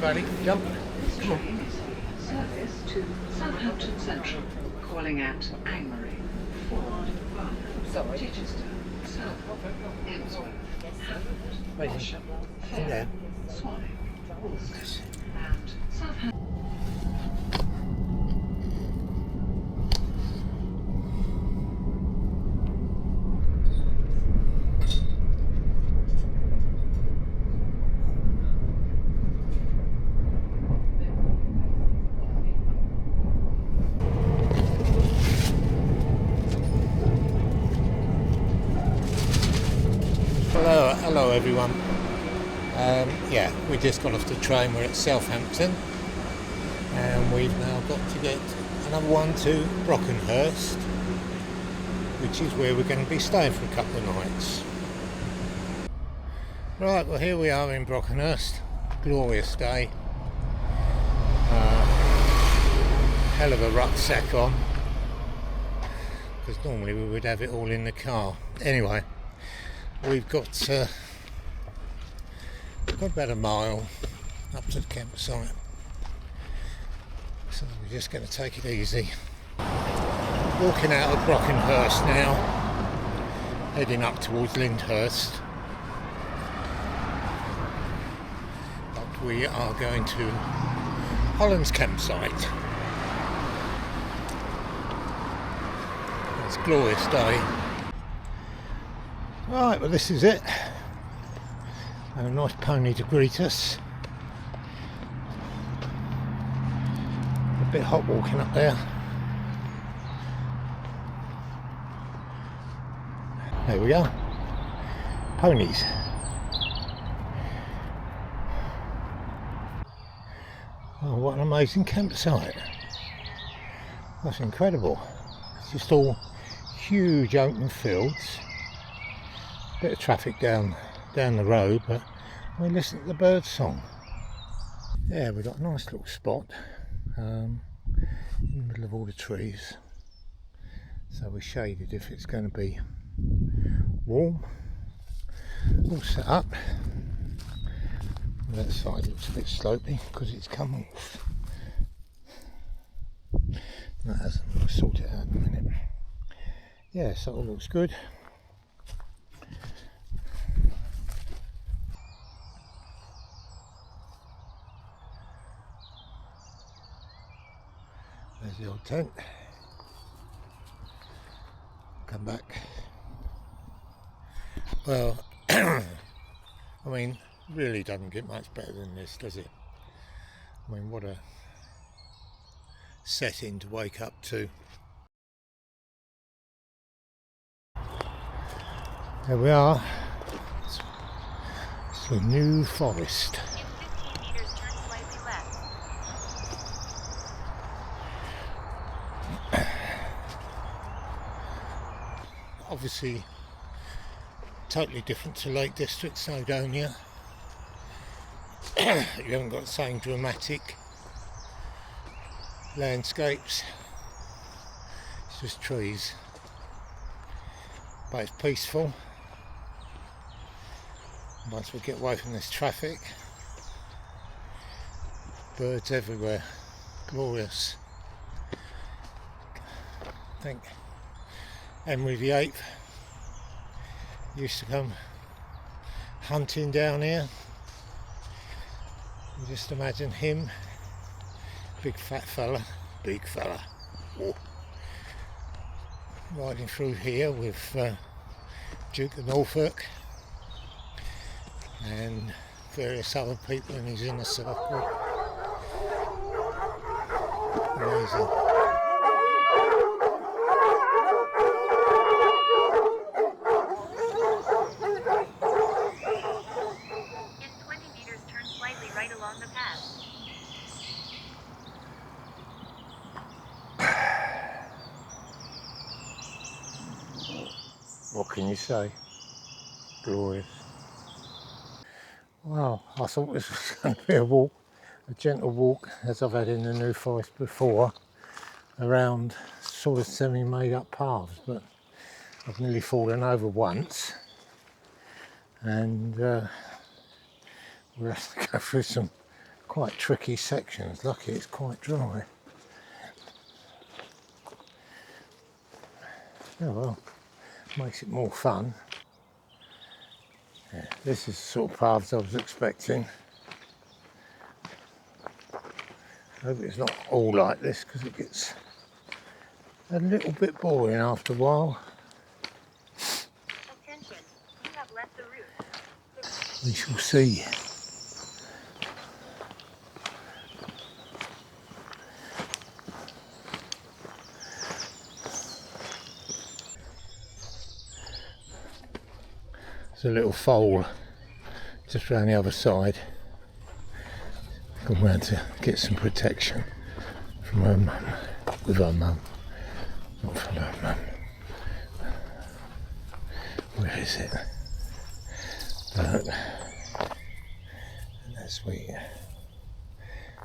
buddy. Jump. This train is service to Southampton Central, calling at Angmering, Ford, Barnet, Chichester, Southwark, Emsworth, Haverford, Horsham, Fair, Swanwick, Woolston, and Southampton. Hello everyone. Yeah, we just got off the train. We're at Southampton and we've now got to get another one to Brockenhurst, which is where we're going to be staying for a couple of nights. Right, well here we are in Brockenhurst. Glorious day. Hell of a rucksack on, because normally we would have it all in the car. Anyway, we've got about a mile up to the campsite, so we're just going to take it easy. Walking out of Brockenhurst now, heading up towards Lyndhurst, but we are going to Holland's campsite. It's a glorious day. Right, well this is it. And a nice pony to greet us. A bit hot walking up there. There we are. Ponies. Oh, what an amazing campsite. That's incredible. It's just all huge open fields. Bit of traffic down the road, but we listen to the bird song. Yeah, we've got a nice little spot in the middle of all the trees, so we're shaded if it's going to be warm. All set up. That side looks a bit slopey because it's come off. That hasn't. We'll sort it out in a minute. Yeah, so it all looks good. There's the old tent. Come back. Well, I mean, really doesn't get much better than this, does it? I mean, what a setting to wake up to. There we are. It's the New Forest. In 15 meters, turn slightly left. Obviously totally different to Lake District, Snowdonia. You haven't got the same dramatic landscapes, it's just trees, but it's peaceful. Once we get away from this traffic, birds everywhere, glorious. I think Henry VIII used to come hunting down here. And just imagine him, big fella, oh, riding through here with Duke of Norfolk and various other people in his inner circle. Amazing. What can you say? Glorious. Well, I thought this was going to be a gentle walk, as I've had in the New Forest before, around sort of semi-made up paths, but I've nearly fallen over once, and we'll have to go through some quite tricky sections. Lucky it's quite dry. Oh well, makes it more fun. Yeah, this is the sort of paths I was expecting. I hope it's not all like this because it gets a little bit boring after a while. Attention, you have left the route. We shall see. There's a little foal just around the other side. Gone round to get some protection from her mum, with her mum, not from her mum. Where is it? But that's sweet.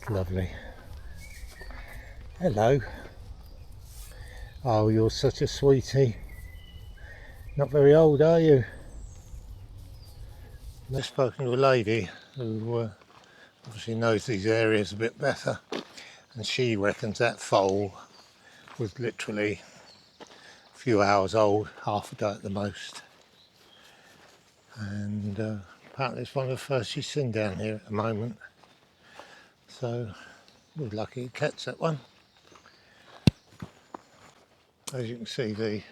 It's lovely. Hello. Oh, you're such a sweetie. Not very old, are you? I've spoken to a lady who obviously knows these areas a bit better, and she reckons that foal was literally a few hours old, half a day at the most, and apparently it's one of the first she's seen down here at the moment, so we're lucky to catch that one. As you can see, the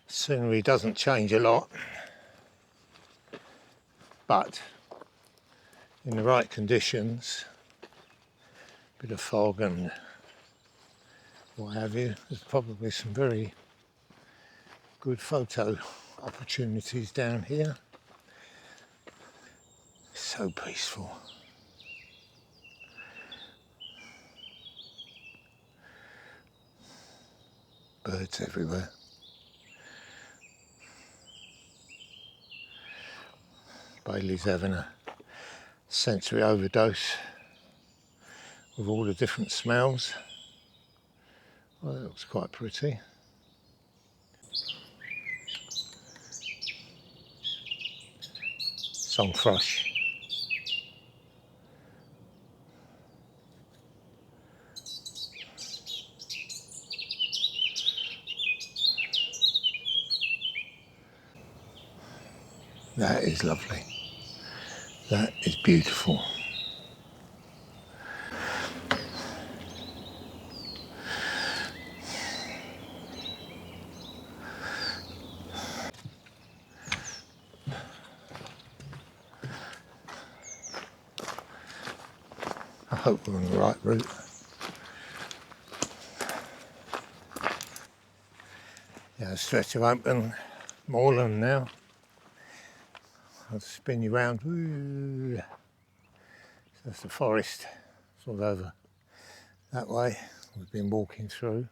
scenery doesn't change a lot, but in the right conditions, a bit of fog and what have you, there's probably some very good photo opportunities down here. So peaceful. Birds everywhere. Bailey's having a sensory overdose with all the different smells. Well, that looks quite pretty. Song thrush. That is lovely. That is beautiful. I hope we're on the right route. Yeah, a stretch of open moorland now. I'll spin you round. Woo. So that's the forest. It's all over that way. We've been walking through.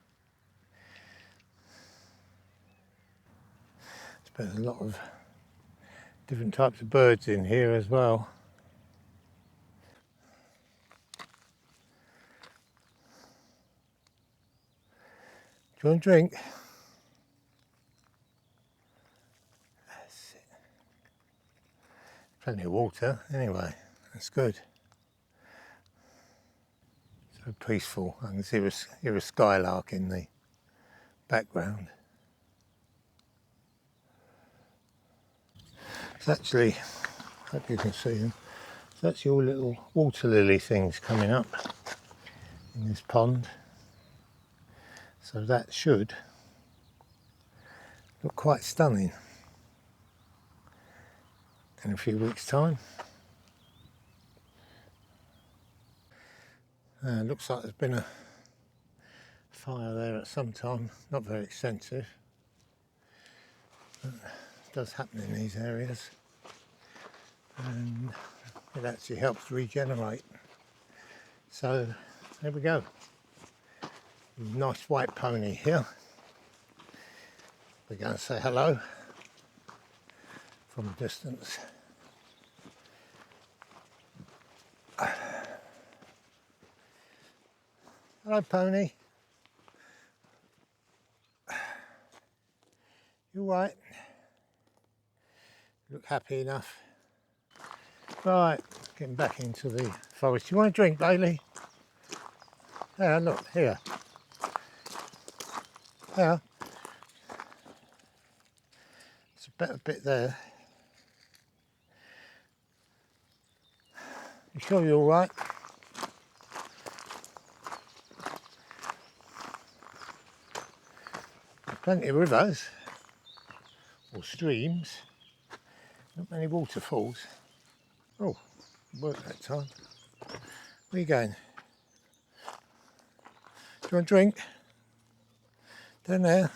There's a lot of different types of birds in here as well. Do you want a drink? That's it. Plenty of water anyway, that's good. So peaceful. I can hear a skylark in the background. It's actually, I hope you can see them, it's actually all little water lily things coming up in this pond. So that should look quite stunning in a few weeks' time. Looks like there's been a fire there at some time, not very extensive, but it does happen in these areas, and it actually helps regenerate. So there we go. Nice white pony here. We're going to say hello from a distance. Hello, pony. You all right? You look happy enough. Right, Getting back into the forest. You want a drink, Bailey? Yeah, look, here. Yeah. It's a better bit there. You sure you're all right? Plenty of rivers or streams, not many waterfalls. Oh, worked that time. Where are you going? Do you want a drink? Down there.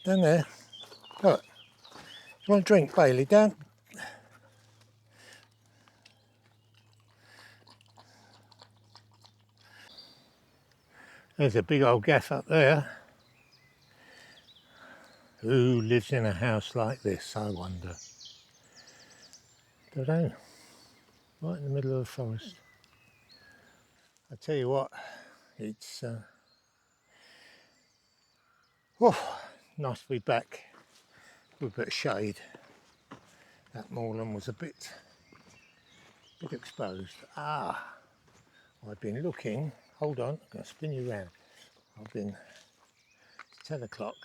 Down there. Look. Do you want a drink, Bailey? Down. There's a big old gaff up there. Who lives in a house like this, I wonder? Don't know. Right in the middle of the forest. I tell you what, it's nice to be back with a bit of shade. That moorland was a bit exposed. I've been looking. Hold on, I'm going to spin you round. It's 10 o'clock.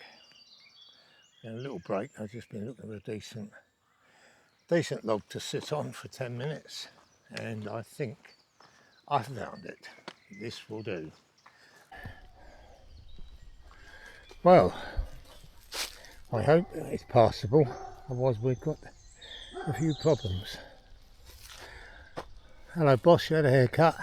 A little break. I've just been looking for a decent log to sit on for 10 minutes, and I think I found it. This will do. Well, I hope it's passable, otherwise we've got a few problems. Hello boss, you had a haircut.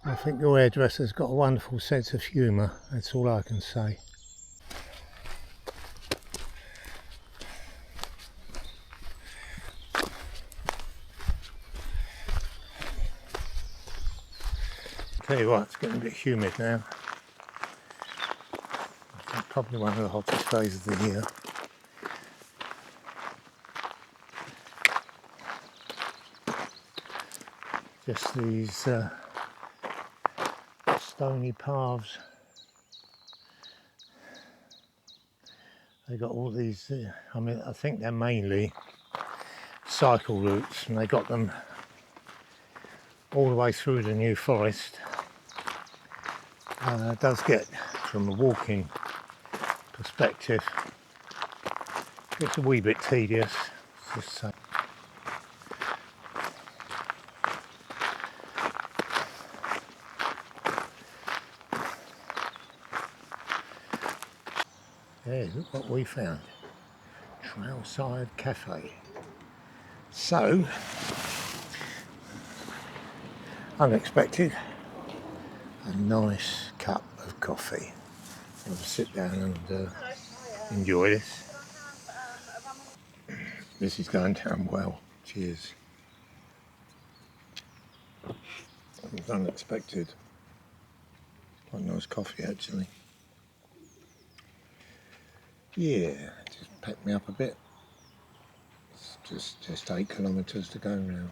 I think your hairdresser's got a wonderful sense of humour, that's all I can say. Tell you what, it's getting a bit humid now. It's probably one of the hottest days of the year. Just these stony paths. They got all these, I think they're mainly cycle routes, and they got them all the way through the New Forest. It does get, from a walking perspective, it's a wee bit tedious. Just so. Yeah, look what we found. Trailside Cafe. So, unexpected, a nice cup of coffee. I'll sit down and enjoy this. This is going down well. Cheers. It was unexpected. Quite nice coffee actually. Yeah, just packed me up a bit. It's just 8 kilometres to go now.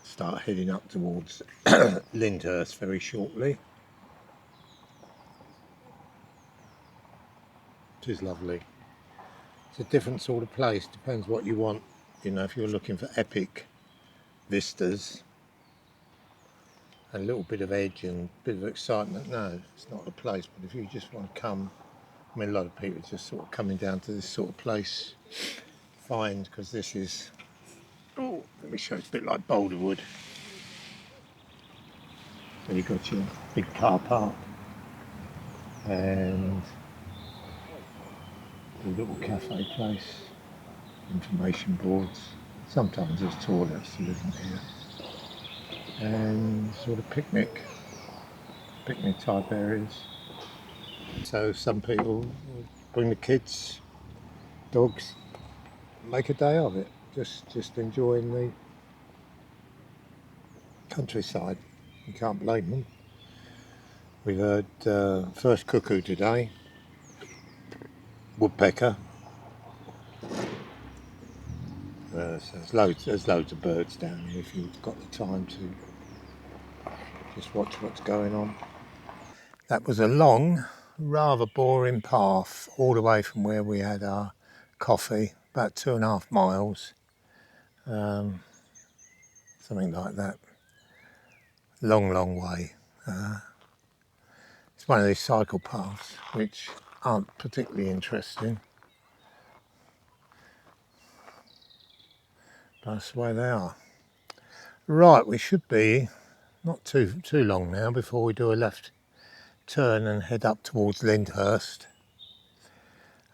Start heading up towards Lyndhurst very shortly. It is lovely. It's a different sort of place, depends what you want. You know, if you're looking for epic vistas, a little bit of edge and a bit of excitement, no, it's not the place. But if you just want to come, I mean, a lot of people are just sort of coming down to this sort of place, fine, because this is, oh, let me show you, it's a bit like Boulderwood. So you've got your big car park and the little cafe place, information boards. Sometimes there's toilets, there isn't here. And sort of picnic type areas. So some people bring the kids, dogs, make a day of it, just enjoying the countryside. You can't blame them. We've heard first cuckoo today, woodpecker. So there's loads of birds down here if you've got the time to just watch what's going on. That was a long rather boring path all the way from where we had our coffee, about 2.5 miles, something like that. Long way. It's one of these cycle paths which aren't particularly interesting, but that's the way they are. Right, we should be not too long now before we do a left turn and head up towards Lyndhurst,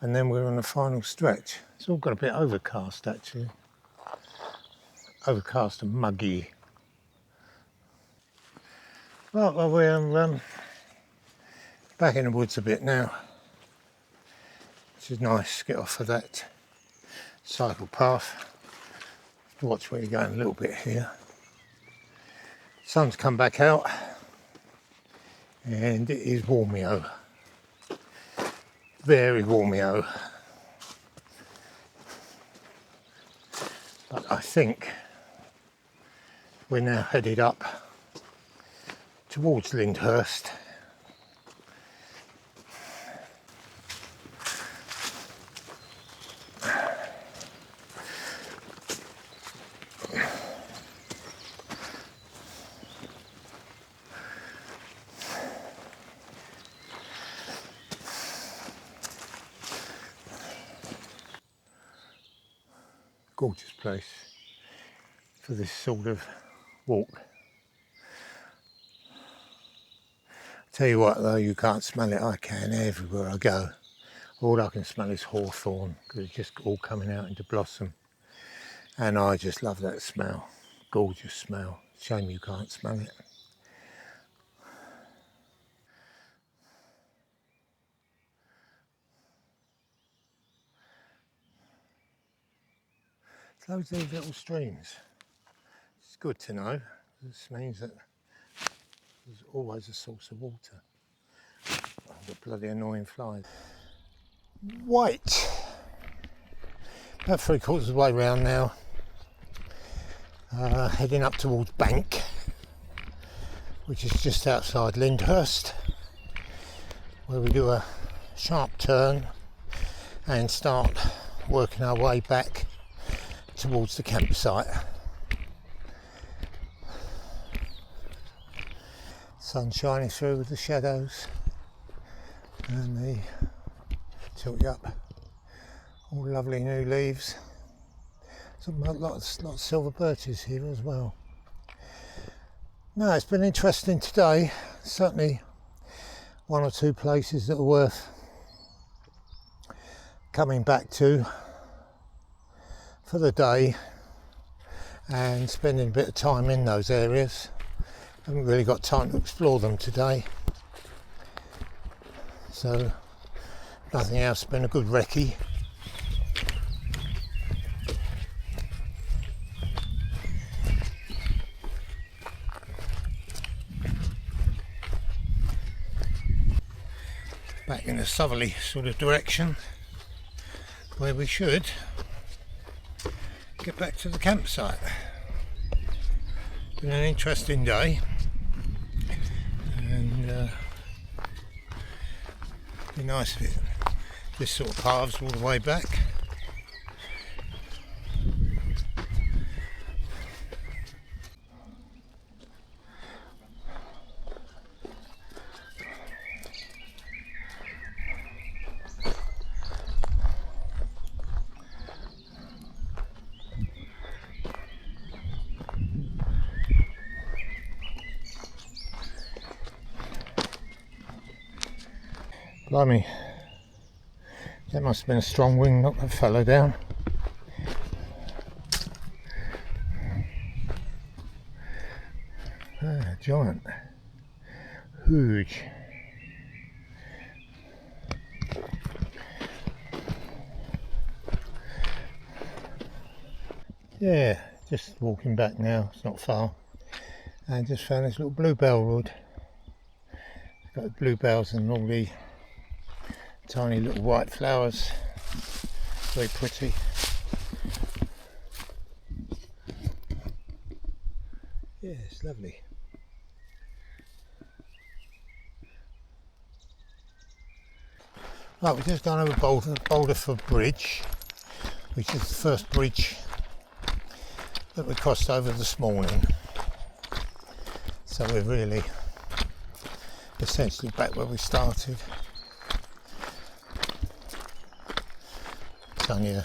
and then we're on the final stretch. It's all got a bit overcast actually, overcast and muggy. Right, well, we're back in the woods a bit now, which is nice. Get off of that cycle path. Watch where you're going a little bit here. Sun's come back out and it is warmio, very warmio. But I think we're now headed up towards Lyndhurst. Gorgeous place for this sort of walk. Tell you what though, you can't smell it. I can everywhere I go. All I can smell is hawthorn because it's just all coming out into blossom, and I just love that smell. Gorgeous smell. Shame you can't smell it. Loads of these little streams. It's good to know. This means that there's always a source of water. Oh, the bloody annoying flies. White. About 3/4 of the way round now. Heading up towards Bank, which is just outside Lyndhurst, where we do a sharp turn and start working our way back towards the campsite. Sun shining through with the shadows and the tilt you up, all lovely new leaves. Some lots of silver birches here as well. No, it's been interesting today. Certainly one or two places that are worth coming back to for the day and spending a bit of time in those areas. Haven't really got time to explore them today, so nothing else. Been a good recce. Back in a southerly sort of direction, where we should get back to the campsite. Been an interesting day, and be nice if it, this sort of paths all the way back. Blimey, that must have been a strong wind, knocked that fellow down. Ah, giant. Huge. Yeah, just walking back now, it's not far. And just found this little bluebell wood. It's got bluebells and all the tiny little white flowers, very pretty. Yeah, it's lovely. Right, we're just going over Boulderford Bridge, which is the first bridge that we crossed over this morning. So we're really essentially back where we started. It's only a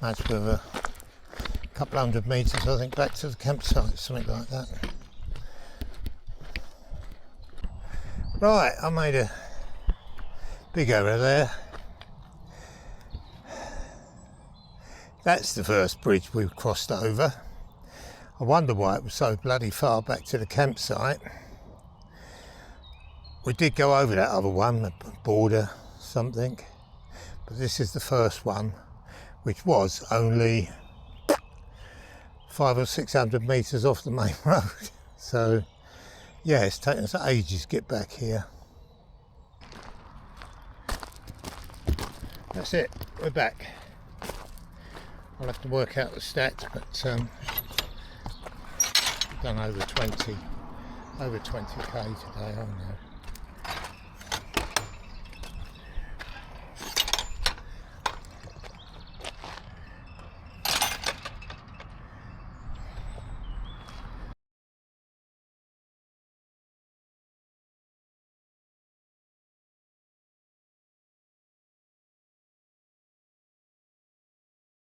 matter of a couple hundred metres, I think, back to the campsite, something like that. Right, I made a big error there. That's the first bridge we've crossed over. I wonder why it was so bloody far back to the campsite. We did go over that other one, the border something, but this is the first one, which was only 500 or 600 metres off the main road. So yeah, it's taken us ages to get back here. That's it, we're back. I'll have to work out the stats, but done over 20k today, I don't know.